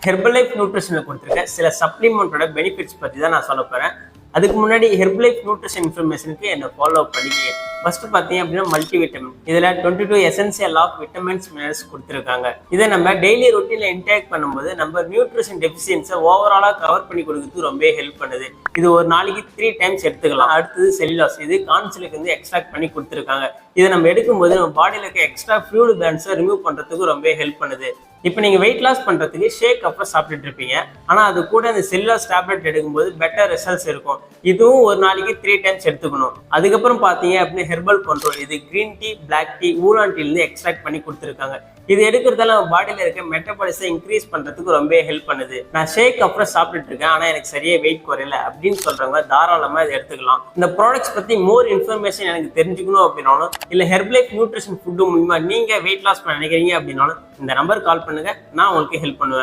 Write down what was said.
Herbalife நியூட்ரிஷனில் கொடுத்துருக்க சில சப்ளிமெண்ட்டோட benefits பற்றி தான் நான் சொல்ல போகிறேன். அதுக்கு முன்னாடி ஹெர்பலைஃப் நியூட்ரிஷன் இன்ஃபர்மேஷனுக்கு என்னை ஃபாலோ பண்ணிக்க. ஃபர்ஸ்ட் பார்த்தீங்க அப்படின்னா மல்டி விட்டமின். இதில் 22 எசென்சியல் ஆஃப் விட்டமின்ஸ் மினரல்ஸ் கொடுத்துருக்காங்க. இதை நம்ம டெய்லி ரொட்டீனில் இன்டேக் பண்ணும்போது நம்ம நியூட்ரிஷன் டெஃபிஷியன்ஸை ஓவராலாக கவர் பண்ணி கொடுக்கறதுக்கு ரொம்ப ஹெல்ப் பண்ணுது. இது ஒரு நாளைக்கு 3 டைம்ஸ் எடுத்துக்கலாம். அடுத்தது செல்லுலாஸ். இது கான்சிலுக்கு வந்து எக்ஸ்ட்ராக்ட் பண்ணி கொடுத்துருக்காங்க. இதை நம்ம எடுக்கும்போது நம்ம பாடியில் இருக்க எக்ஸ்ட்ரா ஃப்ளூயிட் பேலன்ஸை ரிமூவ் பண்ணுறதுக்கு ரொம்ப ஹெல்ப் பண்ணுது. இப்போ நீங்கள் வெயிட் லாஸ் பண்ணுறதுக்கு ஷேக் அப்புறம் சாப்பிட்டுட்டு இருப்பீங்க. ஆனால் அது கூட அந்த செல்லுலாஸ் டேப்லெட் எடுக்கும்போது பெட்டர் ரிசல்ட்ஸ் இருக்கும். இதுவும் ஒரு நாளைக்கு 3 டைம்ஸ் எடுத்துக்கணும். அதுக்கப்புறம் பார்த்தீங்க அப்படின்னு ஹெர்பல் கண்ட்ரோல். இது green tea, black tea, oolong டீலேருந்து எக்ஸ்ட்ராக்ட் பண்ணி கொடுத்துருக்காங்க. இது எடுக்கிறதால நம்ம பாடியில் இருக்க மெட்டபாலிசை இன்க்ரீஸ் பண்ணுறதுக்கு ரொம்ப ஹெல்ப் பண்ணுது. நான் ஷேக் அப்புறம் சாப்பிட்டுட்டு இருக்கேன், ஆனால் எனக்கு சரியாக வெயிட் குறையல அப்படின்னு சொல்கிறவங்க தாராளமாக இதை எடுத்துக்கலாம். இந்த ப்ராடக்ட்ஸ் பற்றி மோர் இன்ஃபர்மேஷன் எனக்கு தெரிஞ்சுக்கணும் அப்படின்னாலும், இல்லை ஹெர்பலைஃப் நியூட்ரிஷன் ஃபுட்டு மூலமா நீங்கள் வெயிட் லாஸ் பண்ண நினைக்கிறீங்க அப்படின்னாலும் இந்த நம்பர் கால் பண்ணுங்க, நான் உங்களுக்கு ஹெல்ப் பண்ணுவேன்.